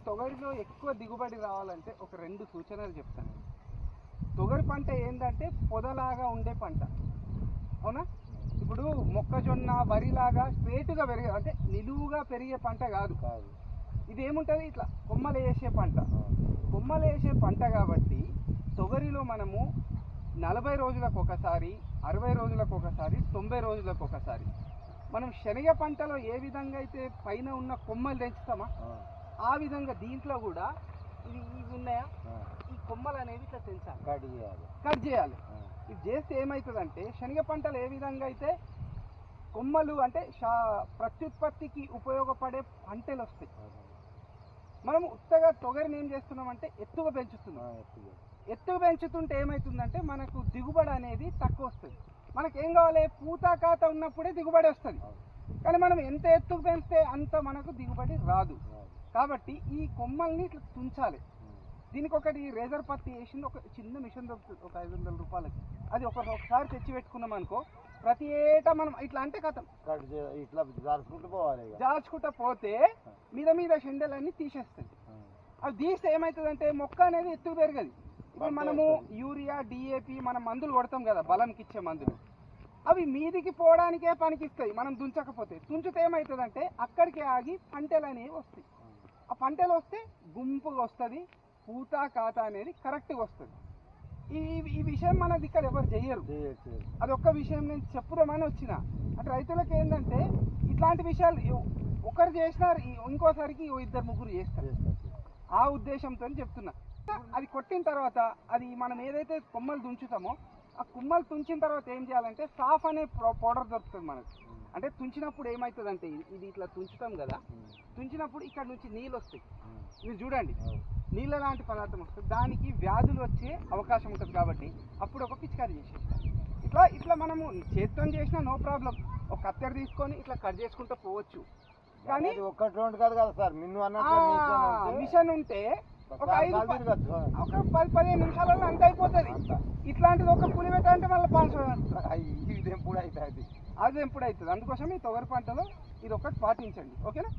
తొగరిలో ఎక్కువ దిగుబడి రావాలంటే ఒక 2 సూచనలు చెప్తాను. తొగరి పంట ఏంటంటే పొదలాగా ఉండే పంట, అవునా? ఇప్పుడు మొక్కజొన్న వరిలాగా స్ట్రేట్గా పెరిగే అంటే నిలువుగా పెరిగే పంట కాదు. ఇది ఏముంటుంది, ఇట్లా కొమ్మలు వేసే పంట. కొమ్మలు వేసే పంట కాబట్టి తొగరిలో మనము 40 రోజులకు ఒకసారి, 60 రోజులకు ఒకసారి, 90 రోజులకు ఒకసారి మనం శనగ పంటలో ఏ విధంగా అయితే పైన ఉన్న కొమ్మలు తెంచుతామా ఆ విధంగా దీంట్లో కూడా ఇవి ఉన్నాయా, ఈ కొమ్మలు అనేవి ఇట్లా తెంచాలి, కట్ చేయాలి. ఇది చేస్తే ఏమవుతుందంటే శనగ పంటలు ఏ విధంగా అయితే కొమ్మలు అంటే ప్రత్యుత్పత్తికి ఉపయోగపడే పంటలు వస్తాయి. మనం ఉత్తగా తొగరిని ఏం చేస్తున్నామంటే ఎత్తుగా పెంచుతున్నాం. ఎత్తుగా పెంచుతుంటే ఏమవుతుందంటే మనకు దిగుబడి అనేది తక్కువ వస్తుంది. మనకేం కావాలి, పూత కాత ఉన్నప్పుడే దిగుబడి వస్తుంది. కానీ మనం ఎంత ఎత్తుకు పెంచితే అంత మనకు దిగుబడి రాదు. కాబట్టి ఈ కొమ్మల్ని ఇట్లా తుంచాలి. దీనికి ఒకటి రేజర్ పత్తి వేసింది, ఒక చిన్న మిషన్ దొరుకుతుంది, ఒక 500 రూపాయలకి. అది ఒకసారి తెచ్చి పెట్టుకున్నాం అనుకో, ప్రతి ఏటా మనం ఇట్లా అంటే కథం ఇట్లా జార్చుకుంటూ పోవాలి. జార్చుకుంటూ పోతే మీద షెండలన్నీ తీసేస్తుంది. అవి తీస్తే ఏమవుతుందంటే మొక్క అనేది ఎత్తుకు పెరగదు. ఇప్పుడు మనము యూరియా, డిఏపి మనం మందులు కొడతాం కదా, బలంకి ఇచ్చే మందులు, అవి మీదికి పోవడానికే పనికిస్తాయి. మనం దుంచకపోతే, తుంచితే ఏమవుతుందంటే అక్కడికి ఆగి పంటలు అనేవి వస్తాయి. ఆ పంటలు వస్తే గుంపుగా వస్తుంది, పూత కాత అనేది కరెక్ట్గా వస్తుంది. ఈ విషయం మనది ఇక్కడ ఎవరు చెయ్యరు. అదొక్క విషయం నేను చెప్పుదామని వచ్చిన. అంటే రైతులకు ఏంటంటే ఇట్లాంటి విషయాలు ఒకరు చేసినారు, ఇంకోసారికి 2-3 చేస్తారు. ఆ ఉద్దేశంతో చెప్తున్నా. అది కొట్టిన తర్వాత అది మనం ఏదైతే కొమ్మలు తుంచుతామో ఆ కొమ్మలు తుంచిన తర్వాత ఏం చేయాలంటే సాఫ్ అనే పౌడర్ దొరుకుతుంది మనకు. అంటే తుంచినప్పుడు ఏమవుతుందంటే ఇది ఇట్లా తుంచుతాం కదా, తుంచినప్పుడు ఇక్కడ నుంచి నీళ్ళు వస్తాయి. మీరు చూడండి, నీళ్ళ లాంటి పదార్థం వస్తుంది, దానికి వ్యాధులు వచ్చే అవకాశం ఉంటుంది. కాబట్టి అప్పుడు ఒక పిచికారీ చేసేస్తాం. ఇట్లా మనము చేత్తో చేసినా నో ప్రాబ్లం, ఒక కత్తెర తీసుకొని ఇట్లా కట్ చేసుకుంటూ పోవచ్చు. కానీ ఒకటి రెండు కాదు కదా సార్, మిషన్ ఉంటే ఒక 10-15 నిమిషాలలో అంత అయిపోతుంది. ఇట్లాంటిది ఒక పులి పెట్టాలంటే మళ్ళీ 500 అది ఎప్పుడు అవుతుంది. అందుకోసం ఈ తొగరి పంటలో ఇది ఒకటి పాటించండి, ఓకేనా?